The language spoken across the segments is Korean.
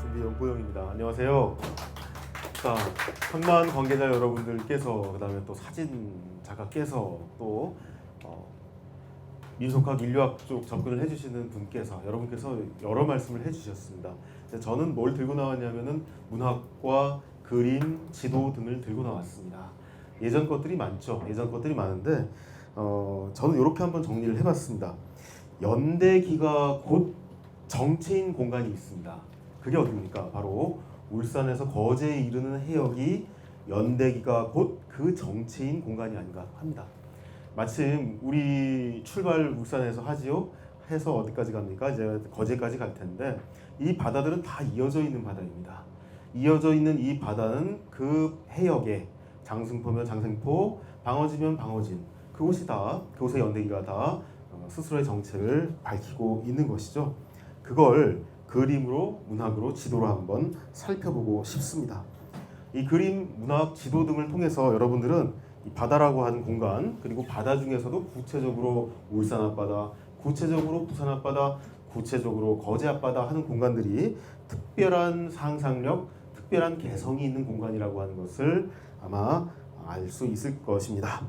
준비 연보영입니다. 안녕하세요. 자, 항만 관계자 여러분들께서 그다음에 또 사진 작가께서 또 민속학, 인류학 쪽 접근을 해주시는 분께서 여러분께서 여러 말씀을 해주셨습니다. 저는 뭘 들고 나왔냐면은 문학과 그림, 지도 등을 들고 나왔습니다. 예전 것들이 많죠. 예전 것들이 많은데 저는 이렇게 한번 정리를 해봤습니다. 연대기가 곧 정체인 공간이 있습니다. 그게 어디입니까? 바로 울산에서 거제에 이르는 해역이 연대기가 곧 그 정체인 공간이 아닌가 합니다. 마침 우리 출발 울산에서 하지요. 해서 어디까지 갑니까? 이제 거제까지 갈 텐데 이 바다들은 다 이어져 있는 바다입니다. 이어져 있는 이 바다는 그 해역에 장승포면 장생포, 방어지면 방어진 그곳의 연대기가 다 스스로의 정체를 밝히고 있는 것이죠. 그걸 그림으로, 문학으로, 지도로 한번 살펴보고 싶습니다. 이 그림, 문학, 지도 등을 통해서 여러분들은 이 바다라고 하는 공간, 그리고 바다 중에서도 구체적으로 울산 앞바다, 구체적으로 부산 앞바다, 구체적으로 거제 앞바다 하는 공간들이 특별한 상상력, 특별한 개성이 있는 공간이라고 하는 것을 아마 알 수 있을 것입니다.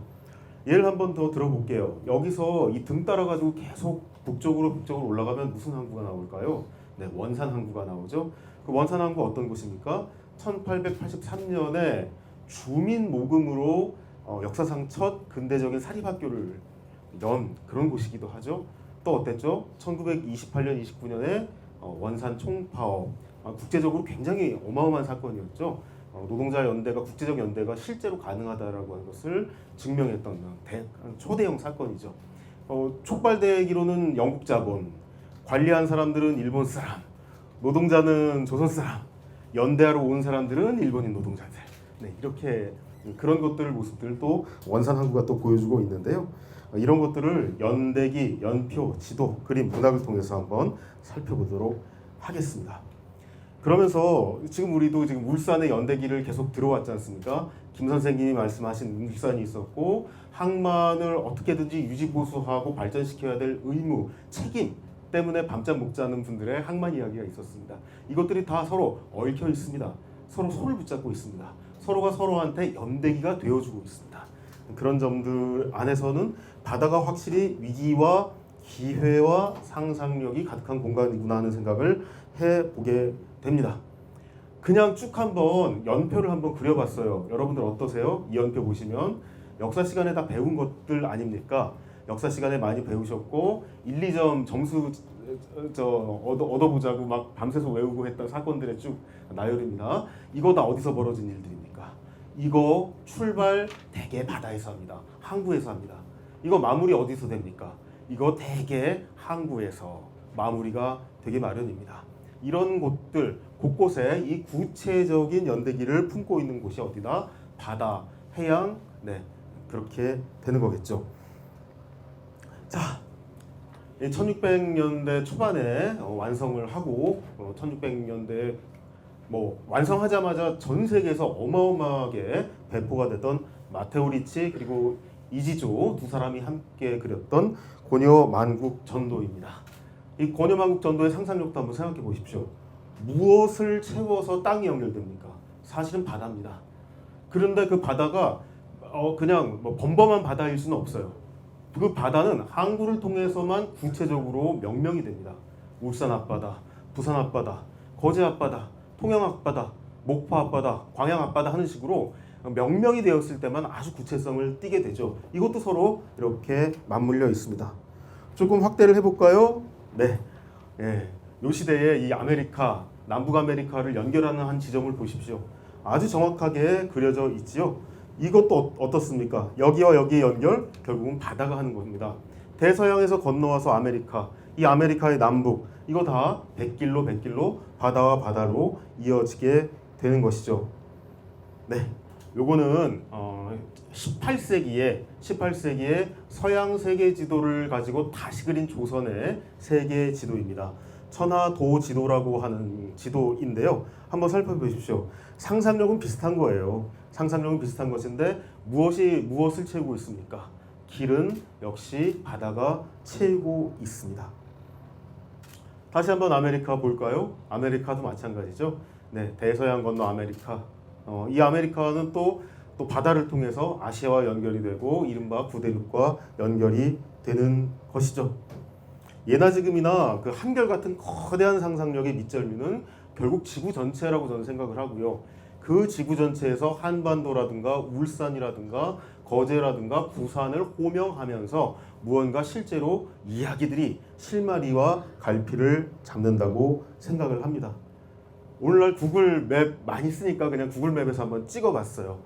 예를 한번 더 들어볼게요. 여기서 이 등 따라가지고 계속 북쪽으로 올라가면 무슨 항구가 나올까요? 네, 원산 항구가 나오죠. 그 원산 항구 어떤 곳입니까? 1883년에 주민 모금으로 역사상 첫 근대적인 사립학교를 연 그런 곳이기도 하죠. 또 어땠죠? 1928년, 29년에 원산 총파업, 국제적으로 굉장히 어마어마한 사건이었죠. 노동자 연대가, 국제적 연대가 실제로 가능하다라고 하는 것을 증명했던 초대형 사건이죠. 촉발되기로는 영국 자본, 관리한 사람들은 일본 사람, 노동자는 조선 사람, 연대하러 온 사람들은 일본인 노동자들. 네, 이렇게 그런 것들 모습들을 또 원산 항구가 또 보여주고 있는데요. 이런 것들을 연대기, 연표, 지도, 그림, 문학을 통해서 한번 살펴보도록 하겠습니다. 그러면서 지금 우리도 지금 울산의 연대기를 계속 들어왔지 않습니까? 김 선생님이 말씀하신 울산이 있었고 항만을 어떻게든지 유지보수하고 발전시켜야 될 의무, 책임 때문에 밤잠 못 자는 분들의 항만 이야기가 있었습니다. 이것들이 다 서로 얽혀 있습니다. 서로 손을 붙잡고 있습니다. 서로가 서로한테 연대기가 되어주고 있습니다. 그런 점들 안에서는 바다가 확실히 위기와 기회와 상상력이 가득한 공간이구나 하는 생각을 해보게 됩니다. 그냥 쭉 한번 연표를 한번 그려봤어요. 여러분들 어떠세요? 이 연표 보시면 역사 시간에 다 배운 것들 아닙니까? 역사 시간에 많이 배우셨고 1, 2점 점수 얻어보자고 막 밤새서 외우고 했던 사건들의 쭉 나열입니다. 이거 다 어디서 벌어진 일들입니까? 이거 출발 대개 바다에서 합니다. 항구에서 합니다. 이거 마무리 어디서 됩니까? 이거 대개 항구에서 마무리가 되게 마련입니다. 이런 곳들 곳곳에 이 구체적인 연대기를 품고 있는 곳이 어디다? 바다, 해양, 네, 그렇게 되는 거겠죠. 자, 1600년대 초반에 완성을 하고 1600년대 완성하자마자 전 세계에서 어마어마하게 배포가 됐던 마테오 리치 그리고 이지조 두 사람이 함께 그렸던 고려만국 전도입니다. 이 고려만국 전도의 상상력도 한번 생각해 보십시오. 무엇을 채워서 땅이 연결됩니까? 사실은 바다입니다. 그런데 그 바다가 그냥 범범한 바다일 수는 없어요. 그 바다는 항구를 통해서만 구체적으로 명명이 됩니다. 울산 앞바다, 부산 앞바다, 거제 앞바다, 통영 앞바다, 목포 앞바다, 광양 앞바다 하는 식으로 명명이 되었을 때만 아주 구체성을 띠게 되죠. 이것도 서로 이렇게 맞물려 있습니다. 조금 확대를 해볼까요? 네, 이 시대에 이 아메리카, 남북 아메리카를 연결하는 한 지점을 보십시오. 아주 정확하게 그려져 있지요. 이것도 어떻습니까? 여기와 여기의 연결, 결국은 바다가 하는 겁니다. 대서양에서 건너와서 아메리카, 이 아메리카의 남북, 이거 다 백길로 바다와 바다로 이어지게 되는 것이죠. 네, 요거는 18세기에 서양 세계 지도를 가지고 다시 그린 조선의 세계 지도입니다. 천하도 지도라고 하는 지도인데요. 한번 살펴보십시오. 상상력은 비슷한 거예요. 상상력은 비슷한 것인데 무엇을 채우고 있습니까? 길은 역시 바다가 채우고 있습니다. 다시 한번 아메리카 볼까요? 아메리카도 마찬가지죠. 네, 대서양 건너 아메리카. 이 아메리카는 또 바다를 통해서 아시아와 연결이 되고 이른바 구대륙과 연결이 되는 것이죠. 예나 지금이나 그 한결같은 거대한 상상력의 밑절미는 결국 지구 전체라고 저는 생각을 하고요. 그 지구 전체에서 한반도라든가 울산이라든가 거제라든가 부산을 호명하면서 무언가 실제로 이야기들이 실마리와 갈피를 잡는다고 생각을 합니다. 오늘날 구글 맵 많이 쓰니까 그냥 구글 맵에서 한번 찍어봤어요.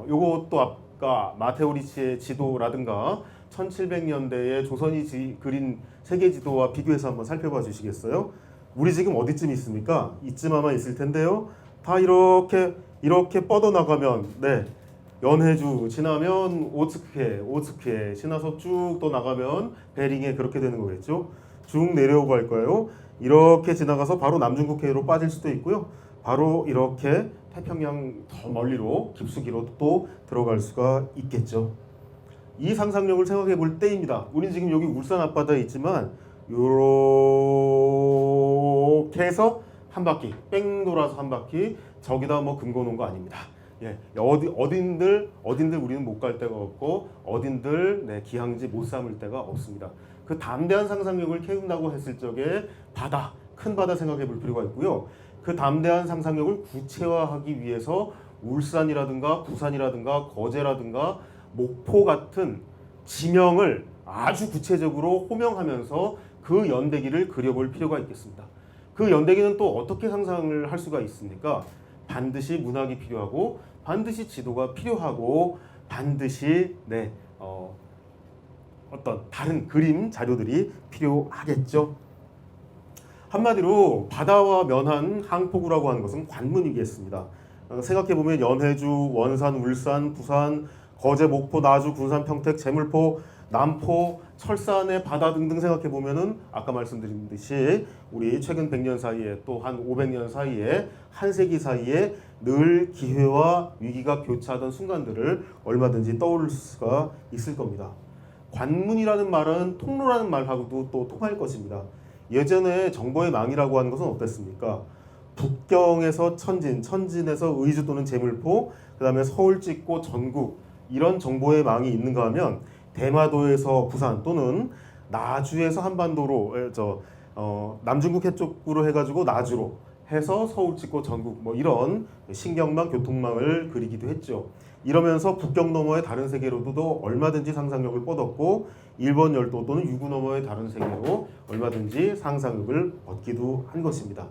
요것도 아까 마테오 리치의 지도라든가 1700년대에 조선이 그린 세계 지도와 비교해서 한번 살펴봐 주시겠어요? 우리 지금 어디쯤 있습니까? 이쯤 아마 있을 텐데요. 다 이렇게 뻗어나가면 네, 연해주 지나면 오츠케 지나서 쭉 또 나가면 베링에 그렇게 되는 거겠죠. 쭉 내려오고 할 거예요. 이렇게 지나가서 바로 남중국해로 빠질 수도 있고요. 바로 이렇게 태평양 더 멀리로 깊숙이로 또 들어갈 수가 있겠죠. 이 상상력을 생각해 볼 때입니다. 우리는 지금 여기 울산 앞바다에 있지만 요렇게 해서 한 바퀴 뺑 돌아서 한 바퀴 저기다 뭐 금 거놓은 거 아닙니다. 예, 어딘들 우리는 못 갈 데가 없고 어딘들 네, 기항지 못 삼을 데가 없습니다. 그 담대한 상상력을 키운다고 했을 적에 바다, 큰 바다 생각해 볼 필요가 있고요. 그 담대한 상상력을 구체화하기 위해서 울산이라든가 부산이라든가 거제라든가 목포 같은 지명을 아주 구체적으로 호명하면서 그 연대기를 그려볼 필요가 있겠습니다. 그 연대기는 또 어떻게 상상을 할 수가 있습니까? 반드시 문학이 필요하고 반드시 지도가 필요하고 반드시 어떤 다른 그림 자료들이 필요하겠죠. 한마디로 바다와 면한 항포구라고 하는 것은 관문이겠습니다. 생각해보면 연해주, 원산, 울산, 부산, 거제, 목포, 나주, 군산, 평택, 제물포, 남포, 철산의 바다 등등 생각해보면은 아까 말씀드린 듯이 우리 최근 100년 사이에 또 한 500년 사이에 한 세기 사이에 늘 기회와 위기가 교차하던 순간들을 얼마든지 떠올릴 수가 있을 겁니다. 관문이라는 말은 통로라는 말하고도 또 통할 것입니다. 예전에 정보의 망이라고 하는 것은 어땠습니까? 북경에서 천진에서 의주 또는 제물포, 그 다음에 서울 찍고 전국 이런 정보의 망이 있는가 하면 대마도에서 부산 또는 나주에서 한반도로 남중국해 쪽으로 해가지고 나주로 해서 서울 찍고 전국 뭐 이런 신경망 교통망을 그리기도 했죠. 이러면서 북경 너머의 다른 세계로도 얼마든지 상상력을 뻗었고 일본 열도 또는 유구 너머의 다른 세계로 얼마든지 상상력을 얻기도 한 것입니다.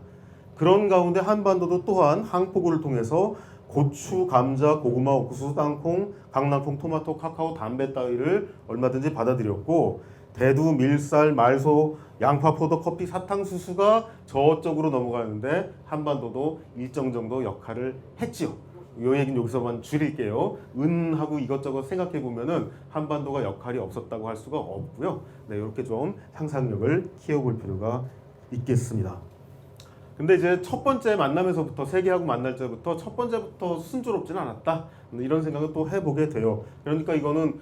그런 가운데 한반도도 또한 항포구를 통해서 고추, 감자, 고구마, 옥수수, 땅콩, 강낭콩, 토마토, 카카오, 담배 따위를 얼마든지 받아들였고 대두, 밀쌀, 말소, 양파, 포도, 커피, 사탕수수가 저쪽으로 넘어가는데 한반도도 일정 정도 역할을 했지요. 요 얘기는 여기서만 줄일게요. 은하고 이것저것 생각해 보면은 한반도가 역할이 없었다고 할 수가 없고요. 네, 이렇게 좀 상상력을 키워볼 필요가 있겠습니다. 근데 이제 첫 번째 만남에서부터 세계하고 만날 때부터 첫 번째부터 순조롭지는 않았다. 이런 생각을 또 해보게 돼요. 그러니까 이거는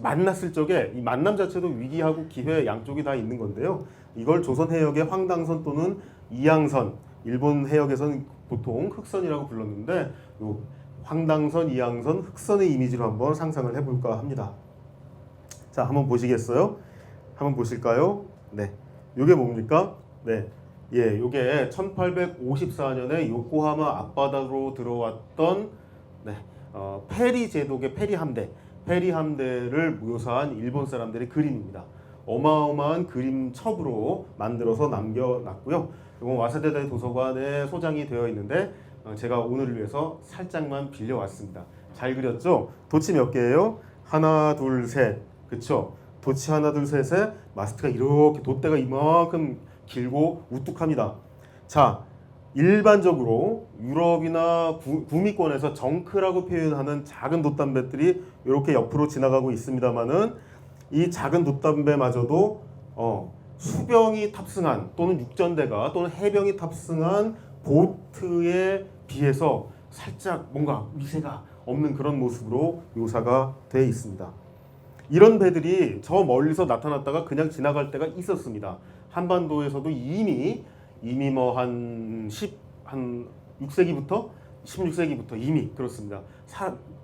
만났을 적에 이 만남 자체도 위기하고 기회 양쪽이 다 있는 건데요. 이걸 조선 해역의 황당선 또는 이양선, 일본 해역에서는 보통 흑선이라고 불렀는데 요 황당선, 이양선, 흑선의 이미지로 한번 상상을 해볼까 합니다. 자, 한번 보시겠어요? 한번 보실까요? 네, 이게 뭡니까? 네. 예, 요게 1854년에 요코하마 앞바다로 들어왔던 페리 제독의 페리 함대를 묘사한 일본 사람들의 그림입니다. 어마어마한 그림첩으로 만들어서 남겨놨고요. 이건 와세다대 도서관에 소장이 되어 있는데 제가 오늘을 위해서 살짝만 빌려왔습니다. 잘 그렸죠? 도치 몇 개예요? 하나, 둘, 셋. 그쵸? 도치 하나, 둘, 셋에 마스트가 이렇게 돛대가 이만큼 길고 우뚝합니다. 자, 일반적으로 유럽이나 북미권에서 정크라고 표현하는 작은 돛담배들이 이렇게 옆으로 지나가고 있습니다만은 이 작은 돛담배마저도 수병이 탑승한 또는 육전대가 또는 해병이 탑승한 보트에 비해서 살짝 뭔가 미세가 없는 그런 모습으로 묘사가 되어 있습니다. 이런 배들이 저 멀리서 나타났다가 그냥 지나갈 때가 있었습니다. 한반도에서도 이미 뭐 한 6세기부터 16세기부터 이미 그렇습니다.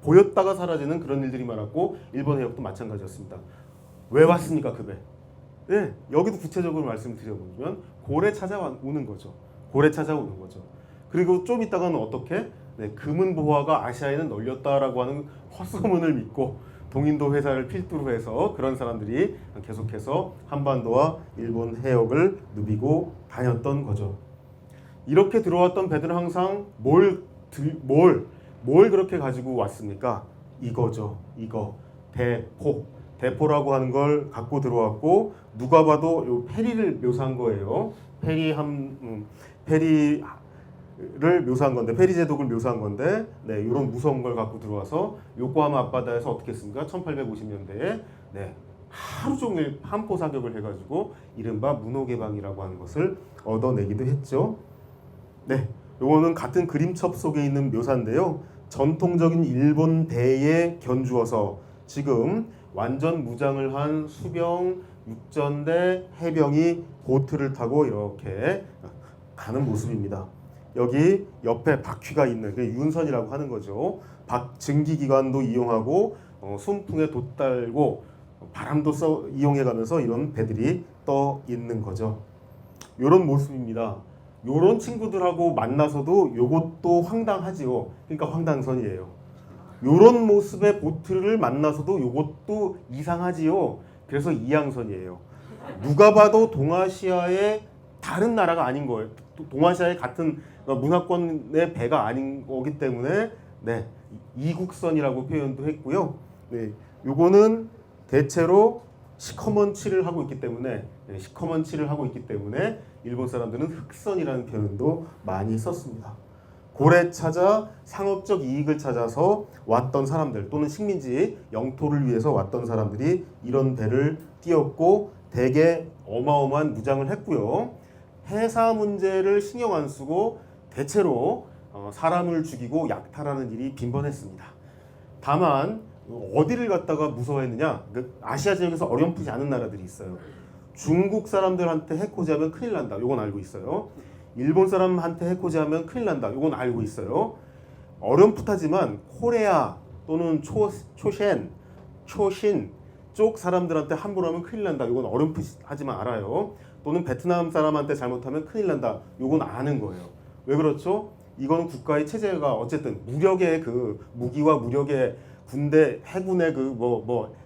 보였다가 사라지는 그런 일들이 많았고 일본 해역도 마찬가지였습니다. 왜 왔습니까 그 배? 네, 여기도 구체적으로 말씀드려보면 고래 찾아오는 거죠. 고래 찾아오는 거죠. 그리고 좀 있다가는 어떻게? 네, 금은 보화가 아시아에는 널렸다라고 하는 헛소문을 믿고 동인도 회사를 필두로 해서 그런 사람들이 계속해서 한반도와 일본 해역을 누비고 다녔던 거죠. 이렇게 들어왔던 배들은 항상 뭘 그렇게 가지고 왔습니까? 이거죠. 이거 대포라고 하는 걸 갖고 들어왔고 누가 봐도 요 페리를 묘사한 거예요. 페리를 묘사한 건데 페리 제독을 묘사한 건데 네, 이런 무서운 걸 갖고 들어와서 요코하마 앞바다에서 어떻게 했습니까? 1850년대에 네, 하루 종일 함포 사격을 해가지고 이른바 문호개방이라고 하는 것을 얻어내기도 했죠. 네, 요거는 같은 그림첩 속에 있는 묘사인데요. 전통적인 일본 배에 견주어서 지금 완전 무장을 한 수병, 육전대, 해병이 보트를 타고 이렇게 가는 모습입니다. 여기 옆에 바퀴가 있는 그 윤선이라고 하는 거죠. 증기기관도 이용하고 순풍에 돛달고 바람도 이용해가면서 이런 배들이 떠 있는 거죠. 이런 모습입니다. 요런 친구들하고 만나서도 요것도 황당하지요. 그러니까 황당선이에요. 요런 모습의 보트를 만나서도 요것도 이상하지요. 그래서 이양선이에요. 누가 봐도 동아시아의 다른 나라가 아닌 거예요. 동아시아의 같은 문화권의 배가 아닌 거기 때문에 네, 이국선이라고 표현도 했고요. 네, 요거는 대체로 시커먼 칠을 하고 있기 때문에 일본 사람들은 흑선이라는 표현도 많이 썼습니다. 고래 찾아 상업적 이익을 찾아서 왔던 사람들 또는 식민지 영토를 위해서 왔던 사람들이 이런 배를 띄웠고 대개 어마어마한 무장을 했고요. 해사 문제를 신경 안 쓰고 대체로 사람을 죽이고 약탈하는 일이 빈번했습니다. 다만 어디를 갖다가 무서워했느냐? 아시아 지역에서 어렴풋이 않은 나라들이 있어요. 중국 사람들한테 해코지하면 큰일 난다. 요건 알고 있어요. 일본 사람한테 해코지하면 큰일 난다. 요건 알고 있어요. 어렴풋하지만 코레아 또는 초신 쪽 사람들한테 함부로 하면 큰일 난다. 요건 어렴풋하지만 알아요. 또는 베트남 사람한테 잘못하면 큰일 난다. 요건 아는 거예요. 왜 그렇죠? 이거는 국가의 체제가 어쨌든 무력의 그 무기와 무력의 군대 해군의 그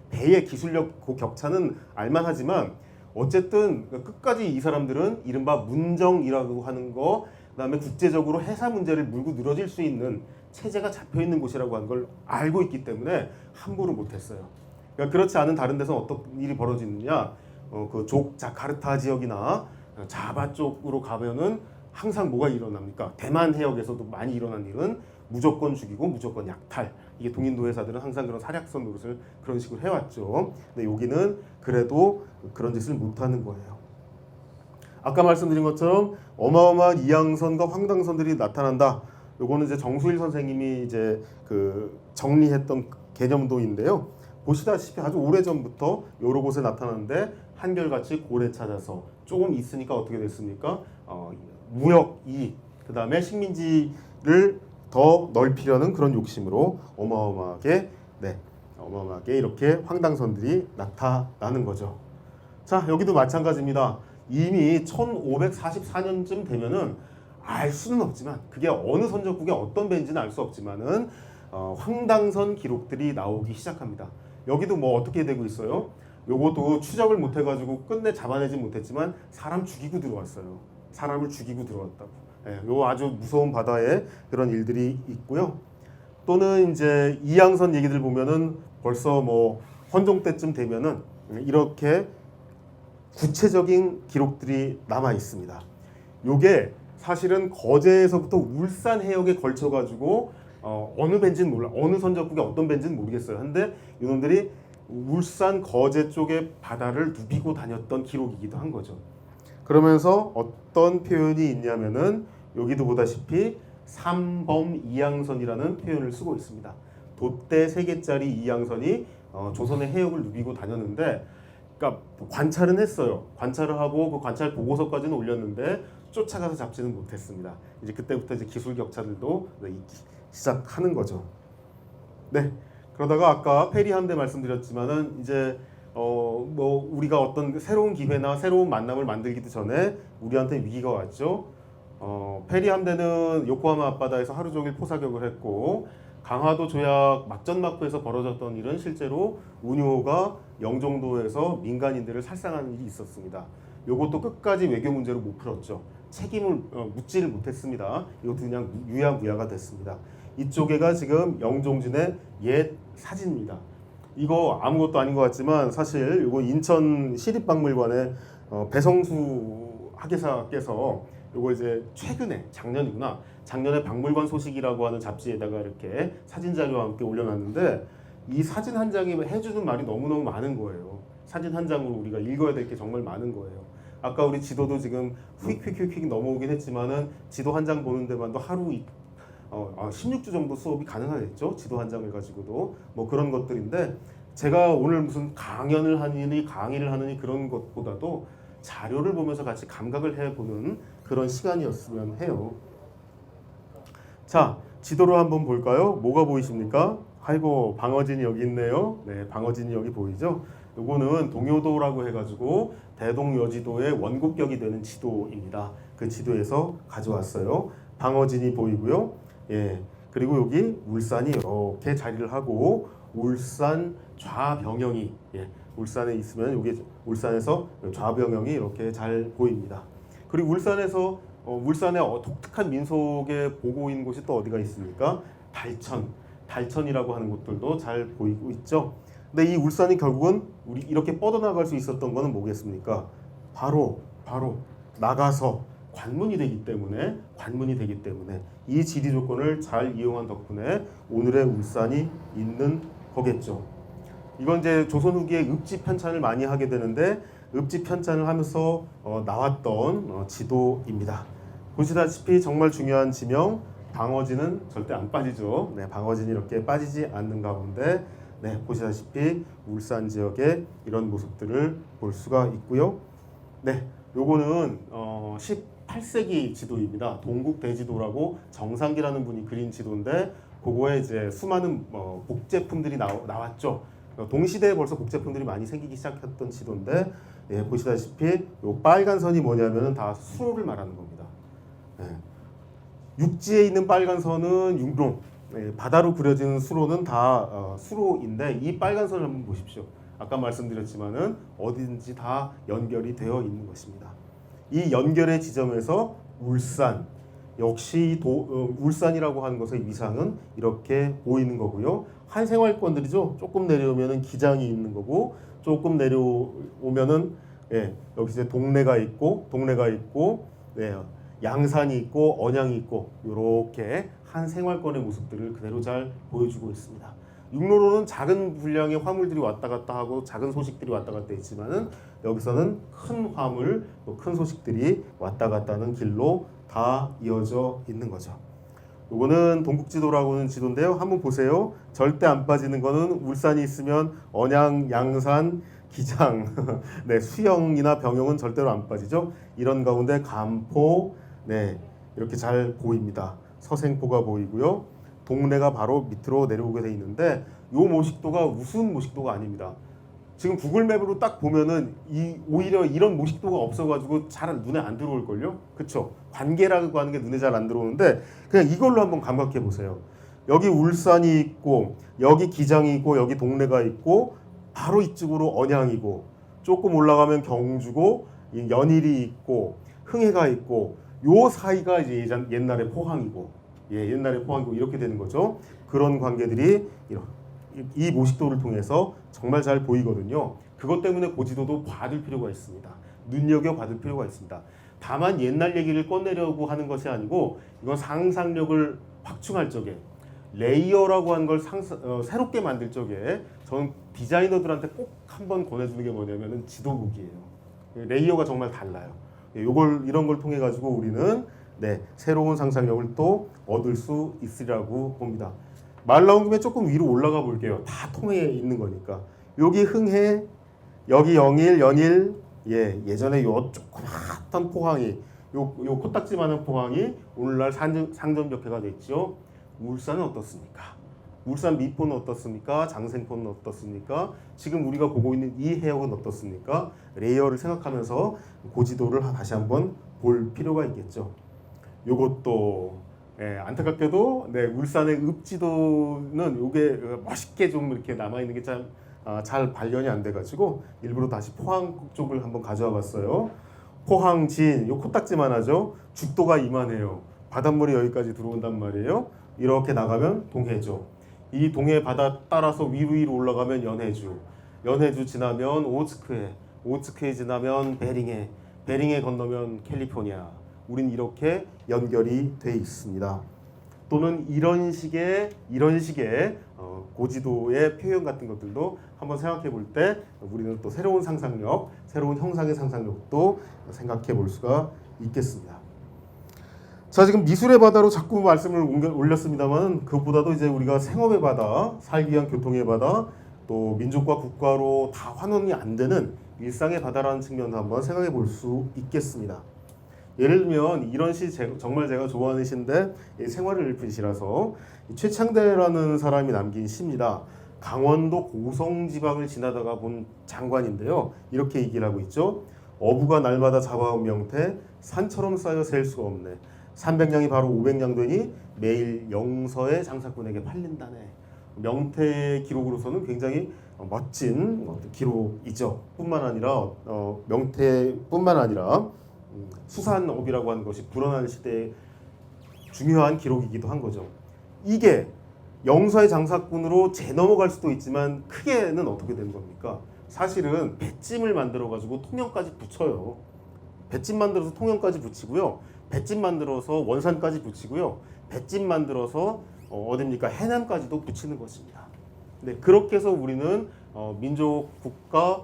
배의 기술력 그 격차는 알만하지만 어쨌든 끝까지 이 사람들은 이른바 문정이라고 하는 거 그다음에 국제적으로 해사 문제를 물고 늘어질 수 있는 체제가 잡혀 있는 곳이라고 하는 걸 알고 있기 때문에 함부로 못했어요. 그러니까 그렇지 않은 다른 데서 어떤 일이 벌어지느냐? 그 자카르타 지역이나 자바 쪽으로 가면은 항상 뭐가 일어납니까? 대만 해역에서도 많이 일어난 일은 무조건 죽이고 무조건 약탈. 이게 동인도 회사들은 항상 그런 사략선 노릇을 그런 식으로 해왔죠. 근데 여기는 그래도 그런 짓을 못하는 거예요. 아까 말씀드린 것처럼 어마어마한 이양선과 황당선들이 나타난다. 요거는 이제 정수일 선생님이 이제 그 정리했던 개념도인데요. 보시다시피 아주 오래전부터 여러 곳에 나타나는데 한결같이 고래 찾아서 조금 있으니까 어떻게 됐습니까? 무역 이익, 그 다음에 식민지를 더 넓히려는 그런 욕심으로 어마어마하게 이렇게 황당선들이 나타나는 거죠. 자, 여기도 마찬가지입니다. 이미 1544년쯤 되면은 알 수는 없지만 그게 어느 선적국의 어떤 배인지는 알 수 없지만은 황당선 기록들이 나오기 시작합니다. 여기도 뭐 어떻게 되고 있어요? 요것도 추적을 못 해가지고 끝내 잡아내지 못했지만 사람 죽이고 들어왔어요. 사람을 죽이고 들어왔다고. 예, 요 아주 무서운 바다에 그런 일들이 있고요. 또는 이제 이양선 얘기들 보면은 벌써 뭐 헌종 때쯤 되면은 이렇게 구체적인 기록들이 남아 있습니다. 요게 사실은 거제에서부터 울산 해역에 걸쳐가지고 어느 밴지는 몰라, 어느 선적국이 어떤 밴지는 모르겠어요. 근데 이놈들이 울산 거제 쪽의 바다를 누비고 다녔던 기록이기도 한 거죠. 그러면서 어떤 표현이 있냐면은 여기도 보다시피 삼범 이양선이라는 표현을 쓰고 있습니다. 돛대 3개짜리 이양선이 조선의 해역을 누비고 다녔는데 그러니까 관찰은 했어요. 관찰을 하고 그 관찰 보고서까지는 올렸는데 쫓아가서 잡지는 못했습니다. 이제 그때부터 이제 기술 격차들도 있기 시작하는 거죠. 네. 그러다가 아까 페리 함대 말씀드렸지만은 이제 뭐 우리가 어떤 새로운 기회나 새로운 만남을 만들기도 전에 우리한테 위기가 왔죠. 페리 함대는 요코하마 앞바다에서 하루 종일 포사격을 했고 강화도 조약 막전막부에서 벌어졌던 일은 실제로 운유호가 영종도에서 민간인들을 살상하는 일이 있었습니다. 요것도 끝까지 외교 문제로 못 풀었죠. 책임을 묻지를 못했습니다. 이것도 그냥 유야무야가 됐습니다. 이쪽에가 지금 영종진의 옛 사진입니다. 이거 아무것도 아닌 것 같지만 사실 이거 인천 시립박물관의 배성수 학예사께서 이거 이제 최근에 작년이구나. 작년에 박물관 소식이라고 하는 잡지에다가 이렇게 사진 자료와 함께 올려놨는데 이 사진 한 장이 해주는 말이 너무너무 많은 거예요. 사진 한 장으로 우리가 읽어야 될 게 정말 많은 거예요. 아까 우리 지도도 지금 휙휙휙휙 넘어오긴 했지만은 지도 한 장 보는 데만도 하루 16주 정도 수업이 가능하겠죠. 지도 한 장을 가지고도 뭐 그런 것들인데 제가 오늘 무슨 강연을 하느니 강의를 하느니 그런 것보다도 자료를 보면서 같이 감각을 해보는 그런 시간이었으면 해요. 자, 지도로 한번 볼까요? 뭐가 보이십니까? 아이고, 방어진이 여기 있네요. 네, 방어진이 여기 보이죠? 요거는 동요도라고 해가지고 대동여지도의 원곡격이 되는 지도입니다. 그 지도에서 가져왔어요. 방어진이 보이고요. 예, 그리고 여기 울산이 이렇게 자리를 하고 울산 좌병영이 울산에 있으면 여기 울산에서 좌병영이 이렇게 잘 보입니다. 그리고 울산에서 울산의 독특한 민속에 보고 있는 곳이 또 어디가 있습니까? 달천이라고 하는 곳들도 잘 보이고 있죠. 근데 이 울산이 결국은 우리 이렇게 뻗어나갈 수 있었던 거는 뭐겠습니까? 바로 나가서 관문이 되기 때문에 이 지리 조건을 잘 이용한 덕분에 오늘의 울산이 있는 거겠죠. 이건 이제 조선 후기에 읍지 편찬을 많이 하게 되는데 읍지 편찬을 하면서 나왔던 지도입니다. 보시다시피 정말 중요한 지명 방어진은 절대 안 빠지죠. 네, 방어진이 이렇게 빠지지 않는 가운데 네, 보시다시피 울산 지역의 이런 모습들을 볼 수가 있고요. 네, 요거는 18세기 지도입니다. 동국대지도라고 정상기라는 분이 그린 지도인데 그거에 이제 수많은 복제품들이 나왔죠. 동시대에 벌써 복제품들이 많이 생기기 시작했던 지도인데 예, 보시다시피 요 빨간 선이 뭐냐면은 다 수로를 말하는 겁니다. 예. 육지에 있는 빨간 선은 육로, 바다로 그려지는 수로는 다 수로인데 이 빨간 선을 한번 보십시오. 아까 말씀드렸지만은 어디든지 다 연결이 되어 있는 것입니다. 이 연결의 지점에서 울산, 역시 울산이라고 하는 것의 위상은 이렇게 보이는 거고요. 한 생활권들이죠. 조금 내려오면은 기장이 있는 거고, 조금 내려오면은 여기 이제 동네가 있고, 양산이 있고, 언양이 있고, 이렇게 한 생활권의 모습들을 그대로 잘 보여주고 있습니다. 육로로는 작은 분량의 화물들이 왔다 갔다 하고 작은 소식들이 왔다 갔다 했지만은 여기서는 큰 화물, 큰 소식들이 왔다 갔다 하는 길로 다 이어져 있는 거죠. 요거는 동국지도라고 하는 지도인데요. 한번 보세요. 절대 안 빠지는 거는 울산이 있으면 언양, 양산, 기장, 네, 수영이나 병영은 절대로 안 빠지죠. 이런 가운데 간포, 네, 이렇게 잘 보입니다. 서생포가 보이고요. 동네가 바로 밑으로 내려오게 돼 있는데 요 모식도가 우스운 모식도가 아닙니다. 지금 구글맵으로 딱 보면은 오히려 이런 모식도가 없어가지고 잘 눈에 안 들어올걸요? 그쵸? 관계라고 하는 게 눈에 잘 안 들어오는데 그냥 이걸로 한번 감각해 보세요. 여기 울산이 있고 여기 기장이 있고 여기 동네가 있고 바로 이쪽으로 언양이고 조금 올라가면 경주고 연일이 있고 흥해가 있고 요 사이가 이제 옛날에 포항이고 옛날에 포항이고 이렇게 되는 거죠. 그런 관계들이 이 모식도를 통해서 정말 잘 보이거든요. 그것 때문에 고지도도 봐둘 필요가 있습니다. 눈여겨봐둘 필요가 있습니다. 다만 옛날 얘기를 꺼내려고 하는 것이 아니고 이건 상상력을 확충할 적에 레이어라고 하는 걸 새롭게 만들 적에 저는 디자이너들한테 꼭 한번 권해주는 게 뭐냐면은 지도북이에요. 레이어가 정말 달라요. 이런 걸 통해 가지고 우리는 새로운 상상력을 또 얻을 수 있으리라고 봅니다. 말 나온 김에 조금 위로 올라가 볼게요. 다 통해 있는 거니까. 여기 흥해, 여기 영일, 연일, 예전에 요 조그맣던 포항이, 요 코딱지만한 포항이 오늘날 상점역회가 됐죠. 울산은 어떻습니까? 울산 미포는 어떻습니까? 장생포는 어떻습니까? 지금 우리가 보고 있는 이 해역은 어떻습니까? 레이어를 생각하면서 고지도를 다시 한번 볼 필요가 있겠죠. 요것도 안타깝게도 울산의 읍지도는 요게 멋있게 좀 이렇게 남아 있는 게 잘 발견이 안 돼가지고 일부러 다시 포항 쪽을 한번 가져와 봤어요. 포항 진, 요 코딱지만 하죠. 죽도가 이만해요. 바닷물이 여기까지 들어온단 말이에요. 이렇게 나가면 동해죠. 이 동해 바다 따라서 위로 올라가면 연해주 지나면 오츠크해 지나면 베링해 건너면 캘리포니아. 우린 이렇게 연결이 돼 있습니다. 또는 이런 식의 고지도의 표현 같은 것들도 한번 생각해 볼 때 우리는 또 새로운 상상력, 새로운 형상의 상상력도 생각해 볼 수가 있겠습니다. 자, 지금 미술의 바다로 자꾸 말씀을 올렸습니다만 그것보다도 이제 우리가 생업의 바다, 살기 위한 교통의 바다, 또 민족과 국가로 다 환원이 안 되는 일상의 바다라는 측면도 한번 생각해 볼 수 있겠습니다. 예를 들면 이런 시 정말 제가 좋아하는 시인데 생활을 읊은 시라서 최창대라는 사람이 남긴 시입니다. 강원도 고성 지방을 지나다가 본 장관인데요. 이렇게 얘기를 하고 있죠. 어부가 날마다 잡아온 명태 산처럼 쌓여 셀 수가 없네. 300냥이 바로 500냥 되니 매일 영서의 장사꾼에게 팔린다네. 명태 기록으로서는 굉장히 멋진 기록이죠. 뿐만 아니라 명태뿐만 아니라 수산업이라고 하는 것이 불어나는 시대의 중요한 기록이기도 한 거죠. 이게 영서의 장사꾼으로 넘어갈 수도 있지만 크게는 어떻게 되는 겁니까? 사실은 배찜을 만들어 가지고 통영까지 붙여요. 배찜 만들어서 통영까지 붙이고요. 배찜 만들어서 원산까지 붙이고요. 배찜 만들어서 어딥니까? 해남까지도 붙이는 것입니다. 네, 그렇게 해서 우리는 민족, 국가,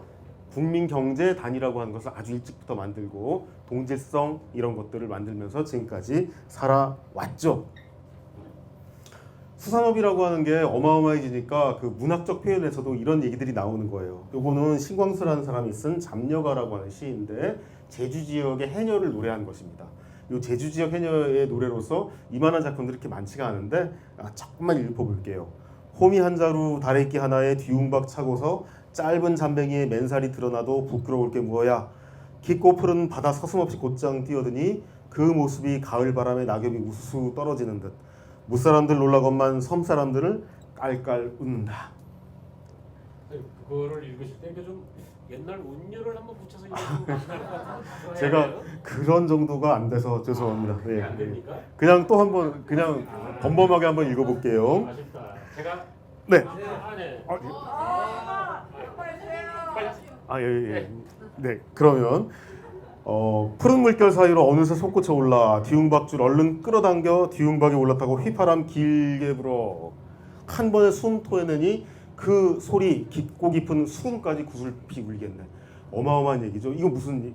국민 경제 단위라고 하는 것을 아주 일찍부터 만들고 동질성 이런 것들을 만들면서 지금까지 살아왔죠. 수산업이라고 하는 게 어마어마해지니까 그 문학적 표현에서도 이런 얘기들이 나오는 거예요. 요거는 신광수라는 사람이 쓴 잡녀가라고 하는 시인데 제주 지역의 해녀를 노래한 것입니다. 이 제주 지역 해녀의 노래로서 이만한 작품들이 그렇게 많지가 않은데 조금만 읽어볼게요. 호미 한 자루 다래끼 하나에 뒤움박 차고서 짧은 잠뱅이에 맨살이 드러나도 부끄러울 게 뭐야. 깊고 푸른 바다 서슴없이 곧장 뛰어드니 그 모습이 가을 바람에 낙엽이 우수수 떨어지는 듯 무사람들 놀라건만 섬사람들을 깔깔 웃는다. 그거를 읽으실 때 좀 옛날 운율을 한번 붙여서 읽으면 괜찮을 것 같아요. 제가 그런 정도가 안 돼서 죄송합니다. 네. 안 됩니까? 그냥 또 한번 그냥 범범하게 한번 읽어볼게요. 아쉽다. 제가 네. 네. 예. 네. 그러면 푸른 물결 사이로 어느새 솟구쳐 올라 뒤움박줄 얼른 끌어당겨 뒤움박에 올라타고 휘파람 길게 불어 한 번에 숨 토해내니 그 소리 깊고 깊은 수음까지 구슬피 울겠네. 어마어마한 얘기죠. 이거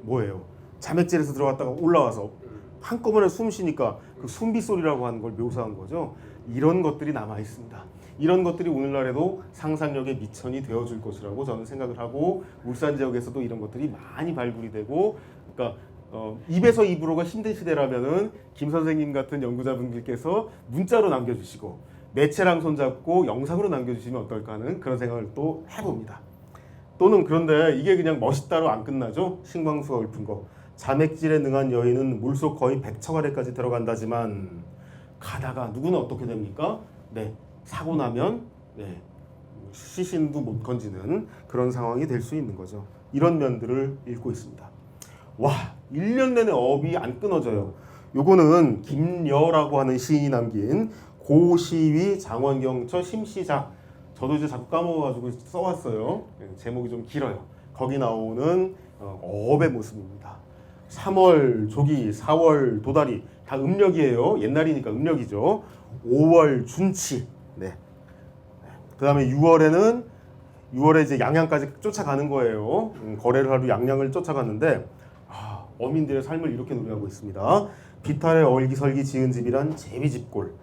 뭐예요? 자맥질에서 들어갔다가 올라와서 한꺼번에 숨 쉬니까 그 숨비 소리라고 하는 걸 묘사한 거죠. 이런 것들이 남아 있습니다. 이런 것들이 오늘날에도 상상력의 미천이 되어줄 것이라고 저는 생각을 하고 울산 지역에서도 이런 것들이 많이 발굴이 되고 그러니까 입에서 입으로가 힘든 시대라면은 김 선생님 같은 연구자분들께서 문자로 남겨주시고 매체랑 손잡고 영상으로 남겨주시면 어떨까 하는 그런 생각을 또 해봅니다. 또는 그런데 이게 그냥 멋있다로 안 끝나죠. 신광수가 읊은 거. 자맥질에 능한 여인은 물속 거의 100처가래까지 들어간다지만 가다가 누구는 어떻게 됩니까? 네, 사고 나면 시신도 못 건지는 그런 상황이 될 수 있는 거죠. 이런 면들을 읽고 있습니다. 와, 1년 내내 업이 안 끊어져요. 요거는 김여라고 하는 시인이 남긴 고시위 장원경처 심시작. 저도 이제 자꾸 까먹어가지고 써왔어요. 제목이 좀 길어요. 거기 나오는 업의 모습입니다. 3월 조기, 4월 도다리 다 음력이에요. 옛날이니까 음력이죠. 5월 준치. 네. 그다음에 6월에 이제 양양까지 쫓아가는 거예요. 거래를 하러 양양을 쫓아갔는데 어민들의 삶을 이렇게 노래하고 있습니다. 비탈에 얼기설기 지은 집이란 제비집골.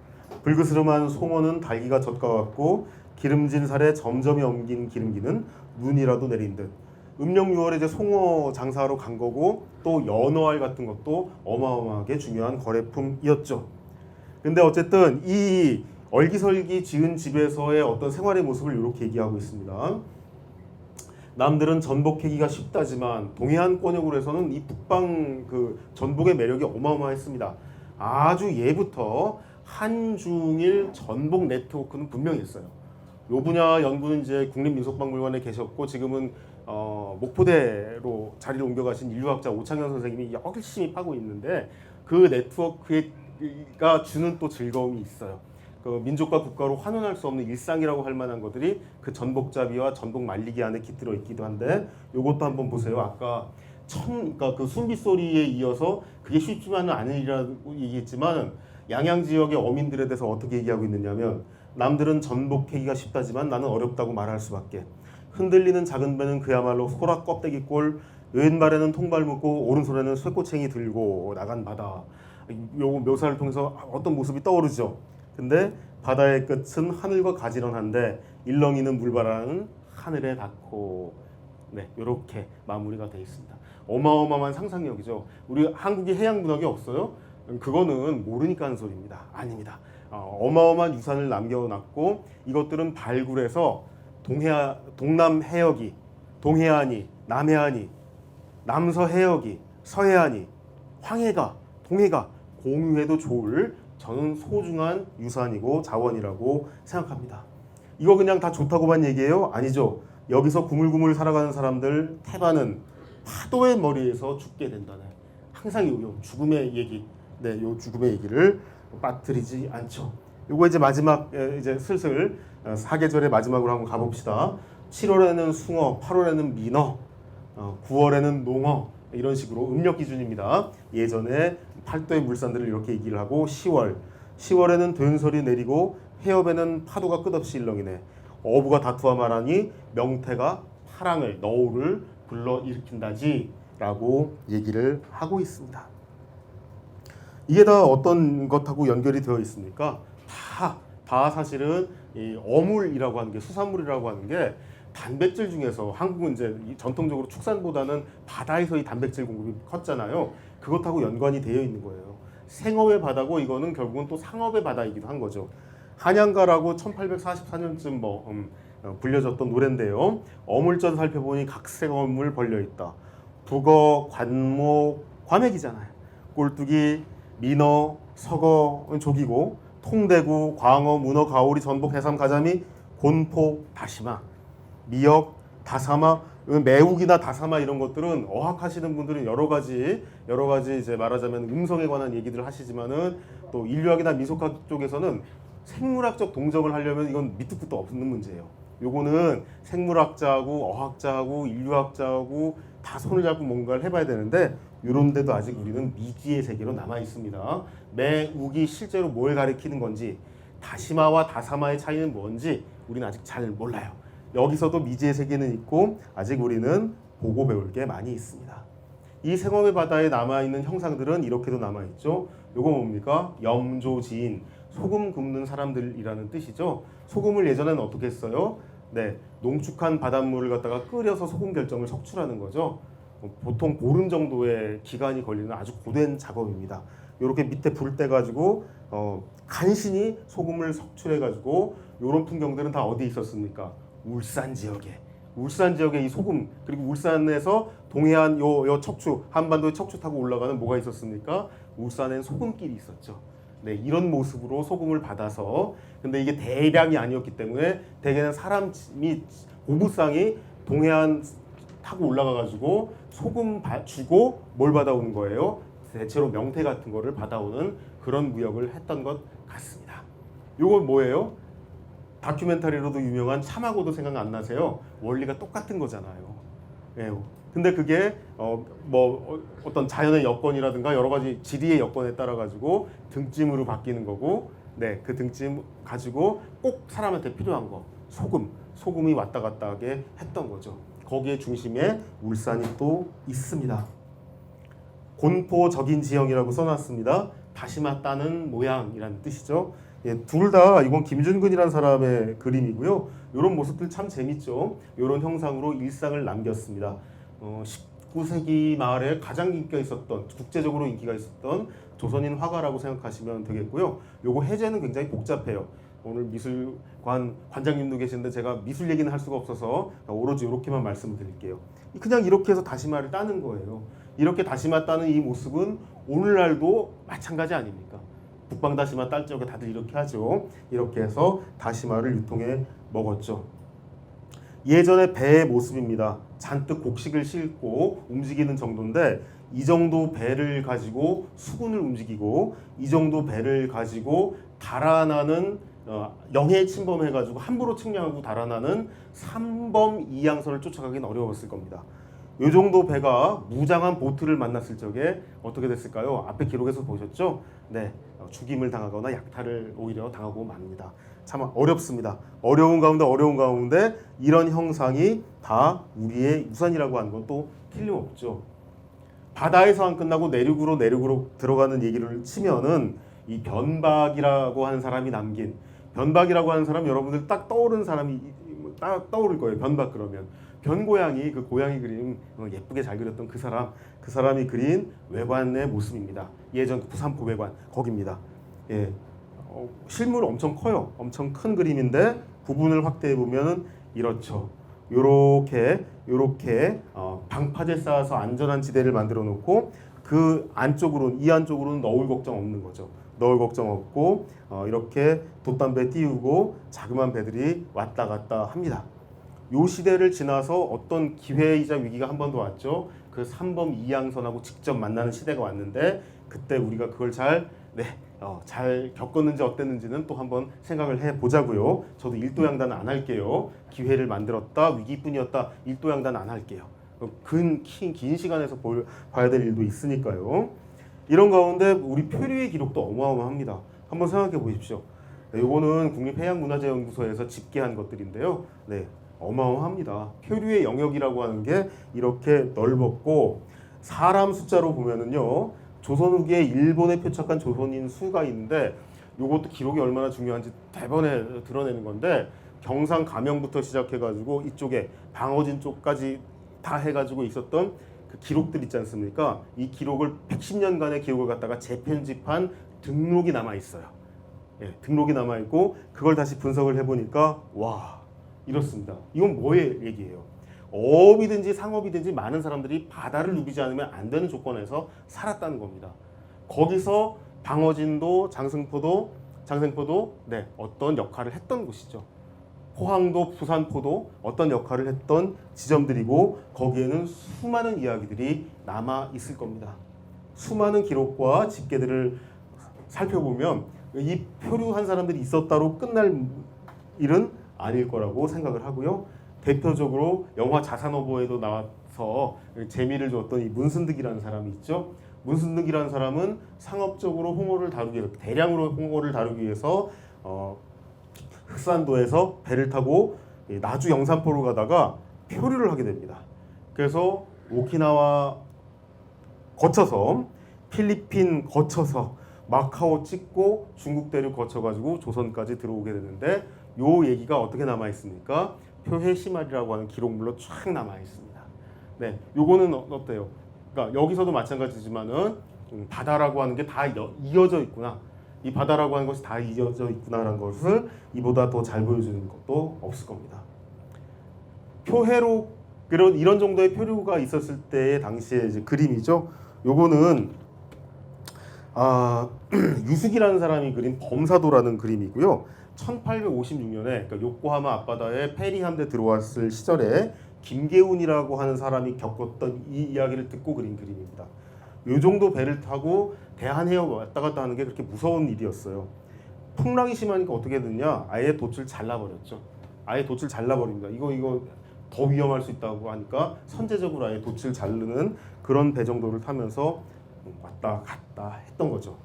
불그스름한 송어는 달기가 젖과 같고 기름진 살에 점점이 엉긴 기름기는 눈이라도 내린 듯. 음력 6월에 이제 송어 장사하러 간 거고 또 연어알 같은 것도 어마어마하게 중요한 거래품이었죠. 근데 어쨌든 이 얼기설기 지은 집에서의 어떤 생활의 모습을 이렇게 얘기하고 있습니다. 남들은 전복하기가 쉽다지만 동해안 권역으로 해서는 이 북방 그 전복의 매력이 어마어마했습니다. 아주 예부터 한중일 전복 네트워크는 분명히 있어요. 요 분야 연구는 이제 국립민속박물관에 계셨고 지금은 목포대로 자리를 옮겨가신 인류학자 오창현 선생님이 열심히 파고 있는데 그 네트워크가 주는 또 즐거움이 있어요. 그 민족과 국가로 환원할 수 없는 일상이라고 할 만한 것들이 그 전복잡이와 전복 말리기 안에 깃들어 있기도 한데 요것도 한번 보세요. 아까 그러니까 그 숨비 소리에 이어서 그게 쉽지만은 않은 일이라고 얘기했지만 양양 지역의 어민들에 대해서 어떻게 얘기하고 있느냐면 남들은 전복 캐기가 쉽다지만 나는 어렵다고 말할 수밖에. 흔들리는 작은 배는 그야말로 소라 껍데기꼴, 왼발에는 통발 묶고 오른손에는 쇠꼬챙이 들고 나간 바다. 요 묘사를 통해서 어떤 모습이 떠오르죠. 근데 바다의 끝은 하늘과 가지런한데 일렁이는 물바람은 하늘에 닿고 네 이렇게 마무리가 되어 있습니다. 어마어마한 상상력이죠. 우리 한국에 해양 문학이 없어요? 그거는 모르니까 하는 소리입니다. 아닙니다. 어마어마한 유산을 남겨놨고 이것들은 발굴해서 동남 해역이, 동해안이, 남해안이, 남서 해역이, 서해안이, 황해가, 동해가 공유해도 좋을 저는 소중한 유산이고 자원이라고 생각합니다. 이거 그냥 다 좋다고만 얘기해요? 아니죠. 여기서 구물구물 살아가는 사람들 태반은 파도의 머리에서 죽게 된다네. 항상 요 죽음의 얘기, 네, 요 죽음의 얘기를 빠뜨리지 않죠. 요거 이제 마지막 이제 슬슬 사계절의 마지막으로 한번 가봅시다. 7월에는 숭어, 8월에는 민어, 9월에는 농어 이런 식으로 음력 기준입니다. 예전에 팔도의 물산들을 이렇게 얘기를 하고 10월에는 된설이 내리고 해협에는 파도가 끝없이 일렁이네. 어부가 다투어 말하니 명태가 파랑을 너울을 불러일으킨다지 라고 얘기를 하고 있습니다. 이게 다 어떤 것하고 연결이 되어 있습니까? 다 사실은 이 어물이라고 하는 게 수산물이라고 하는 게 단백질 중에서 한국은 이제 전통적으로 축산보다는 바다에서의 단백질 공급이 컸잖아요. 그것하고 연관이 되어 있는 거예요. 생업의 바다고 이거는 결국은 또 상업의 바다이기도 한 거죠. 한양가라고 1844년쯤 불려졌던 노래인데요. 어물전 살펴보니 각색 어물 벌려 있다. 북어, 관목, 과맥이잖아요. 꼴뚜기, 민어, 석어, 조기고 통대구, 광어, 문어, 가오리, 전복, 해삼, 가자미, 곤포, 다시마, 미역, 다사마, 매욱이나 다사마 이런 것들은 어학하시는 분들은 여러 가지 이제 말하자면 음성에 관한 얘기들을 하시지만은 또 인류학이나 민속학 쪽에서는 생물학적 동정을 하려면 이건 밑도 끝도 없는 문제예요. 요거는 생물학자하고 어학자하고 인류학자하고 다 손을 잡고 뭔가를 해봐야 되는데 이런 데도 아직 우리는 미지의 세계로 남아 있습니다. 매욱이 실제로 뭘 가리키는 건지 다시마와 다사마의 차이는 뭔지 우리는 아직 잘 몰라요. 여기서도 미지의 세계는 있고 아직 우리는 보고 배울 게 많이 있습니다. 이 생업의 바다에 남아있는 형상들은 이렇게도 남아있죠. 요거 뭡니까? 염조지인, 소금 굽는 사람들이라는 뜻이죠. 소금을 예전에는 어떻게 했어요? 네, 농축한 바닷물을 갖다가 끓여서 소금 결정을 석출하는 거죠. 보통 보름 정도의 기간이 걸리는 아주 고된 작업입니다. 이렇게 밑에 불 떼 가지고 간신히 소금을 석출해 가지고 이런 풍경들은 다 어디 있었습니까? 울산 지역에 이 소금, 그리고 울산에서 동해안 요 척추, 한반도의 척추 타고 올라가는 뭐가 있었습니까? 울산엔 소금길이 있었죠. 네, 이런 모습으로 소금을 받아서, 근데 이게 대량이 아니었기 때문에 대개는 사람이 고부상이 동해안 타고 올라가가지고 소금 주고 뭘 받아오는 거예요? 대체로 명태 같은 거를 받아오는 그런 무역을 했던 것 같습니다. 요건 뭐예요? 다큐멘터리로도 유명한 참하고도 생각 안 나세요? 원리가 똑같은 거잖아요. 예. 근데 그게 어떤 자연의 여건이라든가 여러 가지 지리의 여건에 따라 가지고 등짐으로 바뀌는 거고, 네, 그 등짐 가지고 꼭 사람한테 필요한 거 소금이 왔다 갔다 하게 했던 거죠. 거기에 중심에 울산이 또 있습니다. 곤포 적인 지형이라고 써놨습니다. 다시마 따는 모양이라는 뜻이죠. 예, 둘 다 이건 김준근이라는 사람의 그림이고요. 이런 모습들 참 재밌죠. 이런 형상으로 일상을 남겼습니다. 19세기 말에 가장 인기가 있었던, 국제적으로 인기가 있었던 조선인 화가라고 생각하시면 되겠고요. 요거 해제는 굉장히 복잡해요. 오늘 미술관 관장님도 계시는데 제가 미술 얘기는 할 수가 없어서 오로지 이렇게만 말씀을 드릴게요. 그냥 이렇게 해서 다시마를 따는 거예요. 이렇게 다시마 따는 이 모습은 오늘날도 마찬가지 아닙니까? 북방 다시마 딸 적에 다들 이렇게 하죠. 이렇게 해서 다시마를 유통해 먹었죠. 예전의 배의 모습입니다. 잔뜩 곡식을 싣고 움직이는 정도인데 이 정도 배를 가지고 수군을 움직이고 이 정도 배를 가지고 달아나는 영해 침범해가지고 함부로 측량하고 달아나는 삼범 이양선을 쫓아가기는 어려웠을 겁니다. 이 정도 배가 무장한 보트를 만났을 적에 어떻게 됐을까요? 앞에 기록에서 보셨죠? 네, 죽임을 당하거나 약탈을 오히려 당하고 맙니다. 참 어렵습니다. 어려운 가운데 이런 형상이 다 우리의 유산이라고 하는 건 또 틀림없죠. 바다에서 안 끝나고 내륙으로 들어가는 얘기를 치면은 이 변박이라고 하는 사람이 남긴, 변박이라고 하는 사람 여러분들 딱 떠오르는 사람이 딱 떠오를 거예요. 변박 그러면 변고양이, 그 고양이 그림 예쁘게 잘 그렸던 그 사람이 그린 외관의 모습입니다. 예전 부산 고배관 거기입니다. 예, 실물 엄청 커요. 엄청 큰 그림인데 부분을 확대해 보면은 이렇죠. 요렇게 방파제 쌓아서 안전한 지대를 만들어 놓고 그 안쪽으로는, 이 안쪽으로는 너울 걱정 없는 거죠. 너울 걱정 없고 이렇게 돛담배 띄우고 자그마한 배들이 왔다 갔다 합니다. 요 시대를 지나서 어떤 기회이자 위기가 한 번 더 왔죠. 그 삼범 이양선하고 직접 만나는 시대가 왔는데 그때 우리가 그걸 잘 겪었는지 어땠는지는 또 한번 생각을 해보자고요. 저도 일도양단 안 할게요. 기회를 만들었다, 위기뿐이었다, 일도양단 안 할게요. 긴 시간에서 봐야 될 일도 있으니까요. 이런 가운데 우리 표류의 기록도 어마어마합니다. 한번 생각해 보십시오. 네, 요거는 국립해양문화재연구소에서 집계한 것들인데요. 네, 어마어마합니다. 표류의 영역이라고 하는 게 이렇게 넓었고 사람 숫자로 보면은요. 조선 후기에 일본에 표착한 조선인 수가 있는데 요것도 기록이 얼마나 중요한지 대번에 드러내는 건데 경상 가명부터 시작해가지고 이쪽에 방어진 쪽까지 다 해가지고 있었던 그 기록들 있지 않습니까? 이 기록을 110년간의 기록을 갖다가 재편집한 등록이 남아 있어요. 예, 등록이 남아 있고 그걸 다시 분석을 해보니까 와 이렇습니다. 이건 뭐의 얘기예요? 어업이든지 상업이든지 많은 사람들이 바다를 누비지 않으면 안 되는 조건에서 살았다는 겁니다. 거기서 방어진도 장생포도 네, 어떤 역할을 했던 곳이죠. 포항도 부산포도 어떤 역할을 했던 지점들이고 거기에는 수많은 이야기들이 남아 있을 겁니다. 수많은 기록과 집계들을 살펴보면 이 표류한 사람들이 있었다로 끝날 일은 아닐 거라고 생각을 하고요. 대표적으로 영화 자산어보에도 나와서 재미를 줬던 이 문순득이라는 사람이 있죠. 문순득이라는 사람은 상업적으로 홍어를 다루기 위해서, 대량으로 홍어를 다루기 위해서 흑산도에서 배를 타고 나주 영산포로 가다가 표류를 하게 됩니다. 그래서 오키나와 거쳐서 필리핀 거쳐서 마카오 찍고 중국 대륙 거쳐가지고 조선까지 들어오게 되는데 요 얘기가 어떻게 남아 있습니까? 표해시말이라고 하는 기록물로 쫙 남아 있습니다. 네, 요거는 어때요? 그러니까 여기서도 마찬가지지만은 바다라고 하는 게 다 이어져 있구나. 이 바다라고 하는 것이 다 이어져 있구나라는 것을 이보다 더 잘 보여주는 것도 없을 겁니다. 표해로 이런 정도의 표류가 있었을 때의 당시의 이제 그림이죠. 요거는 유숙이라는 사람이 그린 범사도라는 그림이고요. 1856년에 그러니까 요코하마 앞바다에 페리 함대 들어왔을 시절에 김계운이라고 하는 사람이 겪었던 이 이야기를 듣고 그린 그림입니다. 요 정도 배를 타고 대한해역 왔다 갔다 하는 게 그렇게 무서운 일이었어요. 풍랑이 심하니까 어떻게 됐냐? 아예 돛을 잘라버렸죠. 아예 돛을 잘라버립니다. 이거 더 위험할 수 있다고 하니까 선제적으로 아예 돛을 자르는 그런 배 정도를 타면서 왔다 갔다 했던 거죠.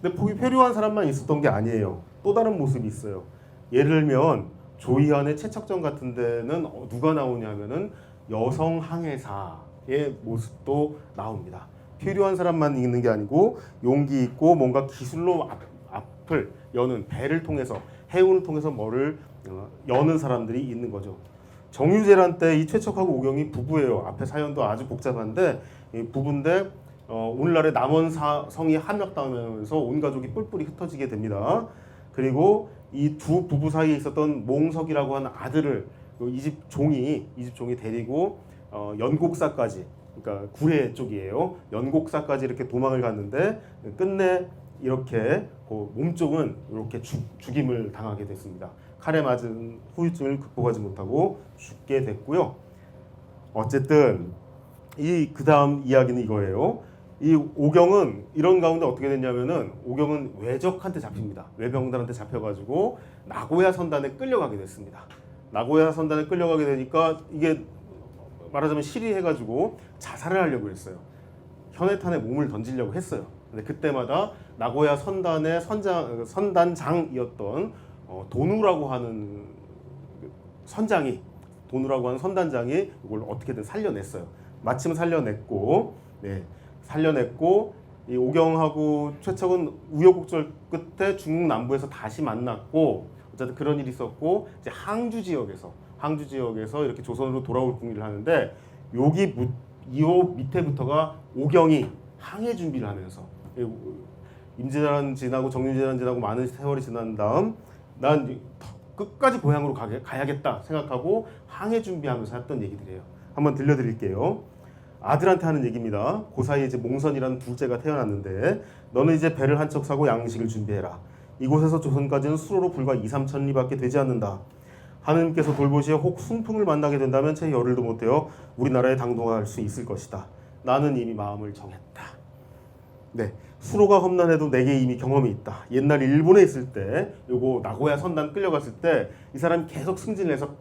근데 표류한 사람만 있었던 게 아니에요. 또 다른 모습이 있어요. 예를 들면 조이안의 채척전 같은 데는 누가 나오냐면은 여성 항해사의 모습도 나옵니다. 표류한 사람만 있는 게 아니고 용기 있고 뭔가 기술로 숲을 여는 배를 통해서 해운을 통해서 뭐를 여는 사람들이 있는 거죠. 정유재란 때 이 최척하고 오경이 부부예요. 앞에 사연도 아주 복잡한데 이 부부인데 오늘날의 남원성이 함락당하면서 온 가족이 뿔뿔이 흩어지게 됩니다. 그리고 이 두 부부 사이에 있었던 몽석이라고 하는 아들을 이 집 종이 데리고 연곡사까지, 그러니까 구례 쪽이에요. 연곡사까지 이렇게 도망을 갔는데 끝내 이렇게 몸쪽은 이렇게 죽임을 당하게 됐습니다. 칼에 맞은 후유증을 극복하지 못하고 죽게 됐고요. 어쨌든 이 그다음 이야기는 이거예요. 이 오경은 이런 가운데 어떻게 됐냐면은 오경은 외적한테 잡힙니다. 외병들한테 잡혀가지고 나고야 선단에 끌려가게 됐습니다. 나고야 선단에 끌려가게 되니까 이게 말하자면 실의해가지고 자살을 하려고 했어요. 현해탄에 몸을 던지려고 했어요. 근데 그때마다 나고야 선단의 선단장이었던 도누라고 하는 선단장이 이걸 어떻게든 살려냈어요. 마침 살려냈고, 이 오경하고 최척은 우여곡절 끝에 중국 남부에서 다시 만났고, 어쨌든 그런 일이 있었고, 이제 항주 지역에서 이렇게 조선으로 돌아올 궁리를 하는데, 요 밑에부터가 오경이 항해 준비를 하면서 임진왜란 지나고 정유재란 지나고 많은 세월이 지난 다음 난 끝까지 고향으로 가야겠다 생각하고 항해 준비하면서 했던 얘기들이에요. 한번 들려드릴게요. 아들한테 하는 얘기입니다. 그 사이에 이제 몽선이라는 둘째가 태어났는데 너는 이제 배를 한 척 사고 양식을 준비해라. 이곳에서 조선까지는 수로로 불과 2-3천 리밖에 되지 않는다. 하느님께서 돌보시에 혹 순풍을 만나게 된다면 채 열흘도 못되어 우리나라에 당도할 수 있을 것이다. 나는 이미 마음을 정했다. 네, 수로가 험난해도 내게 이미 경험이 있다. 옛날 일본에 있을 때 요거 나고야 선단 끌려갔을 때 이 사람이 계속 승진을 해서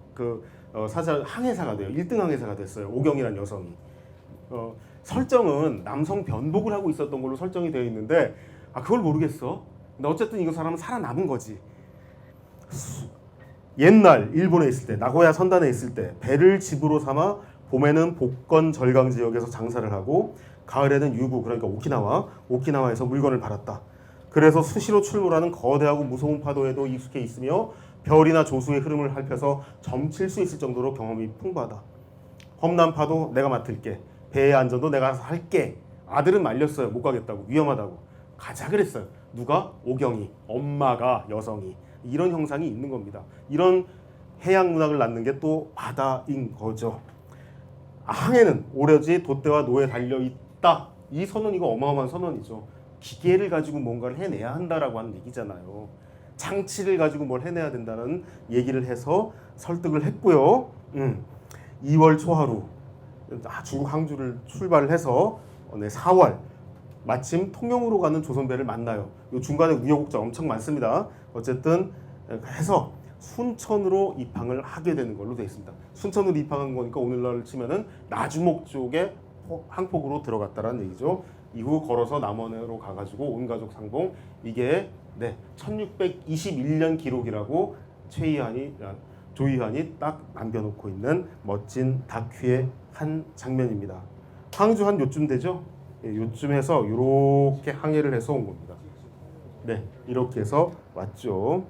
사자 항해사가 돼요. 1등 항해사가 됐어요. 오경이라는 여성이. 설정은 남성 변복을 하고 있었던 걸로 설정이 되어 있는데 그걸 모르겠어. 근데 어쨌든 이거 사람은 살아남은 거지. 옛날 일본에 있을 때 나고야 선단에 있을 때 배를 집으로 삼아 봄에는 복건 절강 지역에서 장사를 하고 가을에는 유구 그러니까 오키나와에서 물건을 팔았다. 그래서 수시로 출몰하는 거대하고 무서운 파도에도 익숙해 있으며 별이나 조수의 흐름을 핥혀서 점칠 수 있을 정도로 경험이 풍부하다. 험난 파도 내가 맡을게. 배의 안전도 내가 할게. 아들은 말렸어요. 못 가겠다고. 위험하다고. 가자 그랬어요. 누가? 오경이. 엄마가 여성이. 이런 형상이 있는 겁니다. 이런 해양 문학을 낳는 게 또 바다인 거죠. 항해는 오로지 돛대와 노에 달려있다. 이 선언 이거 어마어마한 선언이죠. 기계를 가지고 뭔가를 해내야 한다라고 하는 얘기잖아요. 장치를 가지고 뭘 해내야 된다는 얘기를 해서 설득을 했고요. 2월 초하루 중국 항주를 출발을 해서 4월 마침 통영으로 가는 조선배를 만나요. 이 중간에 우여곡절 엄청 많습니다. 어쨌든 해서 순천으로 입항을 하게 되는 걸로 되어 있습니다. 순천으로 입항한 거니까 오늘날 치면은 나주목 쪽에 항폭으로 들어갔다라는 얘기죠. 이후 걸어서 남원으로 가가지고 온 가족 상봉 이게 1621년 기록이라고 조희환이 딱 남겨놓고 있는 멋진 다큐의 한 장면입니다. 항주 한 요쯤 되죠? 요쯤에서 이렇게 항해를 해서 온 겁니다. 네, 이렇게 해서 왔죠.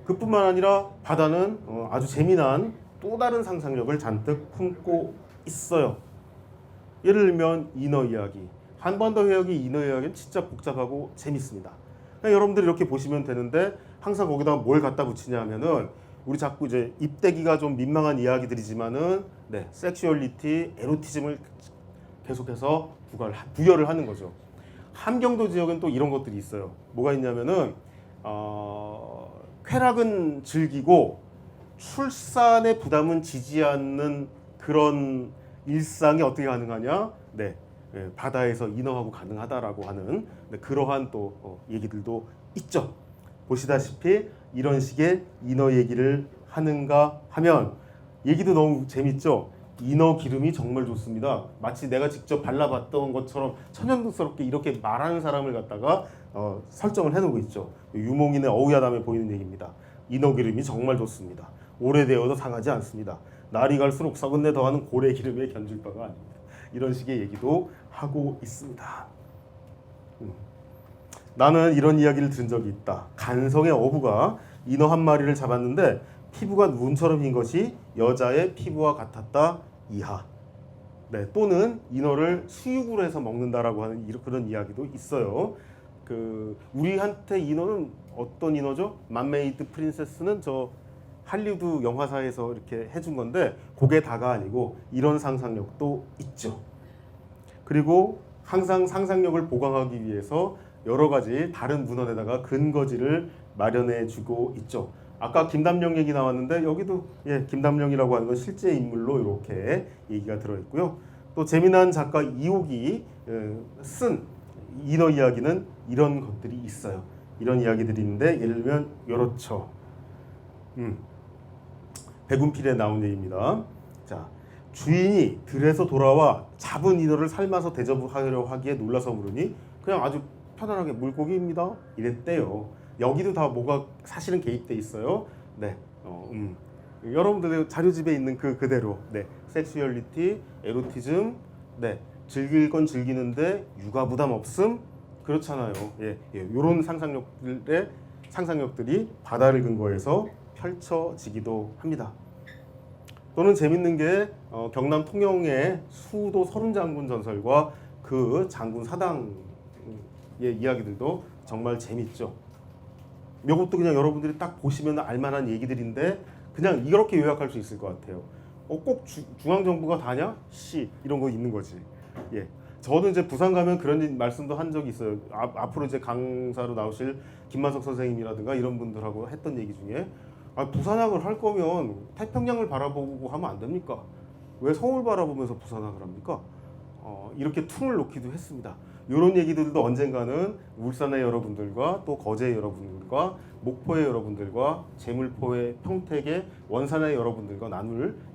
그뿐만 아니라 바다는 아주 재미난 또 다른 상상력을 잔뜩 품고 있어요. 예를 들면 인어 이야기. 한반도 해역의 인어 이야기는 진짜 복잡하고 재밌습니다. 여러분들이 이렇게 보시면 되는데 항상 거기다 뭘 갖다 붙이냐 하면은 우리 자꾸 이제 입대기가 좀 민망한 이야기들이지만은 섹슈얼리티, 에로티즘을 계속해서 부여를 하는 거죠. 함경도 지역은 또 이런 것들이 있어요. 뭐가 있냐면은 쾌락은 즐기고 출산의 부담은 지지 않는 그런 일상이 어떻게 가능하냐? 바다에서 인어하고 가능하다라고 하는 그러한 또 얘기들도 있죠. 보시다시피 이런 식의 인어 얘기를 하는가 하면 얘기도 너무 재밌죠. 인어 기름이 정말 좋습니다. 마치 내가 직접 발라봤던 것처럼 천연스럽게 이렇게 말하는 사람을 갖다가 설정을 해놓고 있죠. 유몽인의 어우야담에 보이는 얘기입니다. 인어 기름이 정말 좋습니다. 오래되어도 상하지 않습니다. 날이 갈수록 썩은 내 더하는 고래 기름에 견줄 바가 아닙니다. 이런 식의 얘기도 하고 있습니다. 나는 이런 이야기를 들은 적이 있다. 간성의 어부가 인어 한 마리를 잡았는데 피부가 눈처럼 흰 것이 여자의 피부와 같았다 이하. 네, 또는 인어를 수육으로 해서 먹는다라고 하는 그런 이야기도 있어요. 우리한테 인어는 어떤 인어죠? 맘메이드 프린세스는 저 할리우드 영화사에서 이렇게 해준 건데 그게 다가 아니고 이런 상상력도 있죠. 그리고 항상 상상력을 보강하기 위해서 여러 가지 다른 문헌에다가 근거지를 마련해 주고 있죠. 아까 김담령 얘기 나왔는데 여기도 김담령이라고 하는 건 실제 인물로 이렇게 얘기가 들어있고요. 또 재미난 작가 이옥이 쓴 인어 이야기는 이런 것들이 있어요. 이런 이야기들이 있는데 예를 들면 이렇죠. 백운필에 나온 얘기입니다. 자, 주인이 들에서 돌아와 잡은 인어를 삶아서 대접하려 하기에 놀라서 물으니 그냥 아주 편안하게 물고기입니다 이랬대요. 여기도 다 뭐가 사실은 개입돼 있어요. 네, 여러분들 자료집에 있는 그대로 섹슈얼리티, 에로티즘, 즐길 건 즐기는데 육아 부담 없음 그렇잖아요. 이런 상상력들이 바다를 근거해서 펼쳐지기도 합니다. 또는 재밌는 게 경남 통영의 수도 서른장군 전설과 그 장군 사당의 이야기들도 정말 재밌죠. 이것도 그냥 여러분들이 딱 보시면 알만한 얘기들인데 그냥 이렇게 요약할 수 있을 것 같아요. 꼭 중앙정부가 다냐? 이런 거 있는 거지. 저도 이제 부산 가면 그런 말씀도 한 적이 있어요. 앞으로 이제 강사로 나오실 김만석 선생님이라든가 이런 분들하고 했던 얘기 중에 부산학을 할 거면 태평양을 바라보고 하면 안 됩니까? 왜 서울 바라보면서 부산학을 합니까? 이렇게 퉁을 놓기도 했습니다. 이런 얘기들도 언젠가는 울산의 여러분들과 또 거제의 여러분들과 목포의 여러분들과 제물포의 평택의 원산의 여러분들과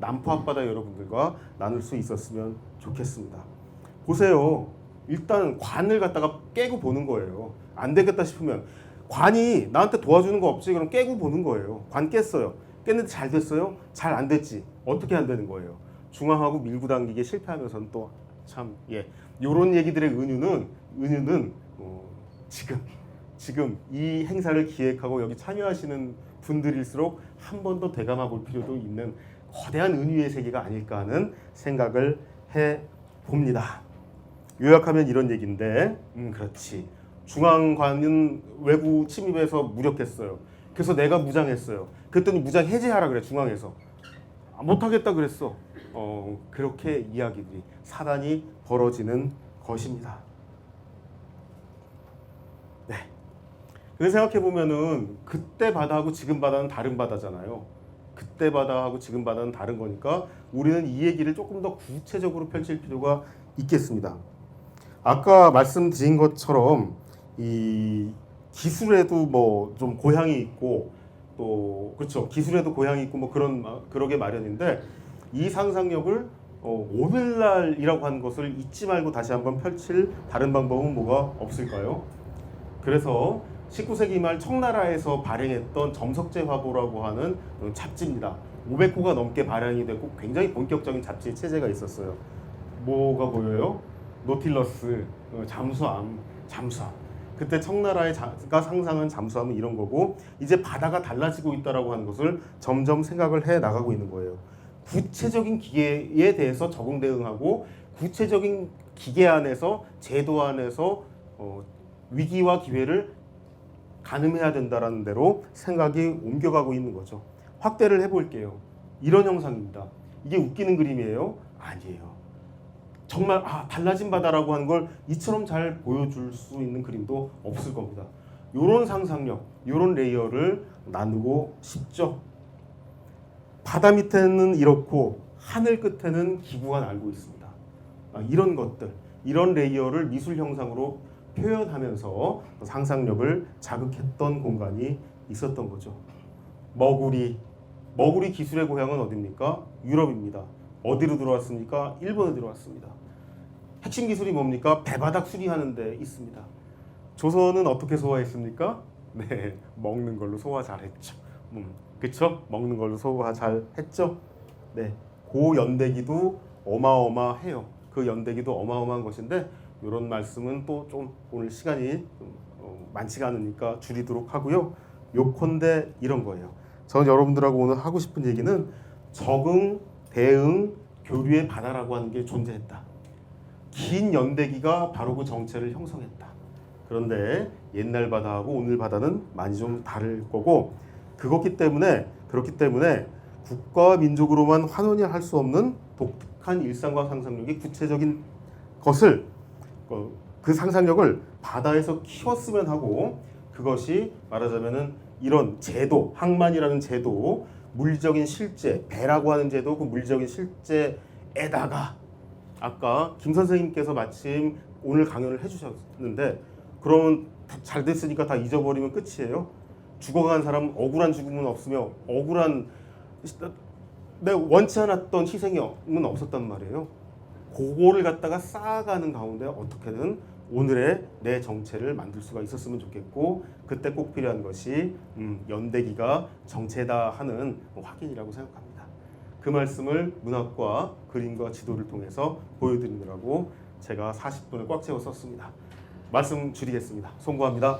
남포 앞바다 여러분들과 나눌 수 있었으면 좋겠습니다. 보세요. 일단 관을 갖다가 깨고 보는 거예요. 안 되겠다 싶으면 관이 나한테 도와주는 거 없지? 그럼 깨고 보는 거예요. 관 깼어요. 깼는데 잘 됐어요? 잘 안 됐지? 어떻게 안 되는 거예요? 중앙하고 밀고 당기게 실패하면서는 또 참 요런 얘기들의 은유는 지금 이 행사를 기획하고 여기 참여하시는 분들일수록 한 번 더 되감아 볼 필요도 있는 거대한 은유의 세계가 아닐까 하는 생각을 해 봅니다. 요약하면 이런 얘기인데, 그렇지. 중앙관은 외부 침입해서 무력했어요. 그래서 내가 무장했어요. 그랬더니 무장 해제하라 그래, 중앙에서. 못하겠다 그랬어. 그렇게 이야기들이 사단이 벌어지는 것입니다. 네. 그래서 생각해 보면은 그때 바다하고 지금 바다는 다른 바다잖아요. 그때 바다하고 지금 바다는 다른 거니까 우리는 이 얘기를 조금 더 구체적으로 펼칠 필요가 있겠습니다. 아까 말씀드린 것처럼 이 기술에도 뭐 좀 고향이 있고 또 그렇죠. 기술에도 고향이 있고 뭐 그러게 마련인데 이 상상력을 오늘날이라고 하는 것을 잊지 말고 다시 한번 펼칠 다른 방법은 뭐가 없을까요? 그래서 19세기 말 청나라에서 발행했던 점석제 화보라고 하는 잡지입니다. 500호가 넘게 발행이 됐고 굉장히 본격적인 잡지 체제가 있었어요. 뭐가 보여요? 노틸러스, 잠수함. 그때 청나라가 상상한 잠수함은 이런 거고 이제 바다가 달라지고 있다라고 하는 것을 점점 생각을 해 나가고 있는 거예요. 구체적인 기계에 대해서 적응 대응하고 구체적인 기계 안에서 제도 안에서 위기와 기회를 가늠해야 된다라는 대로 생각이 옮겨가고 있는 거죠. 확대를 해볼게요. 이런 형상입니다. 이게 웃기는 그림이에요? 아니에요. 정말 달라진 바다라고 하는 걸 이처럼 잘 보여줄 수 있는 그림도 없을 겁니다. 이런 상상력, 이런 레이어를 나누고 싶죠. 바다 밑에는 이렇고 하늘 끝에는 기구가 날고 있습니다. 이런 것들, 이런 레이어를 미술 형상으로 표현하면서 상상력을 자극했던 공간이 있었던 거죠. 머구리 기술의 고향은 어디입니까? 유럽입니다. 어디로 들어왔습니까? 일본에 들어왔습니다. 핵심 기술이 뭡니까? 배바닥 수리하는 데 있습니다. 조선은 어떻게 소화했습니까? 네, 먹는 걸로 소화 잘했죠. 그렇죠? 먹는 걸로 소화 잘했죠. 네, 그 연대기도 어마어마해요. 그 연대기도 어마어마한 것인데 이런 말씀은 또 좀 오늘 시간이 좀 많지가 않으니까 줄이도록 하고요. 요컨대 이런 거예요. 저는 여러분들하고 오늘 하고 싶은 얘기는 적응, 대응, 교류의 바다라고 하는 게 존재했다. 긴 연대기가 바로 그 정체를 형성했다. 그런데 옛날 바다하고 오늘 바다는 많이 좀 다를 거고 그렇기 때문에 국가와 민족으로만 환원이 할 수 없는 독특한 일상과 상상력의 구체적인 것을 그 상상력을 바다에서 키웠으면 하고 그것이 말하자면은 이런 제도, 항만이라는 제도, 물리적인 실제, 배라고 하는 제도, 그 물리적인 실제에다가 아까 김 선생님께서 마침 오늘 강연을 해주셨는데 그러면 잘 됐으니까 다 잊어버리면 끝이에요. 죽어간 사람 억울한 죽음은 없으며 억울한 내가 원치 않았던 희생은 없었단 말이에요. 그거를 갖다가 쌓아가는 가운데 어떻게든 오늘의 내 정체를 만들 수가 있었으면 좋겠고 그때 꼭 필요한 것이 연대기가 정체다 하는 확인이라고 생각합니다. 그 말씀을 문학과 그림과 지도를 통해서 보여드리느라고 제가 40분을 꽉 채워 썼습니다. 말씀 줄이겠습니다. 송구합니다.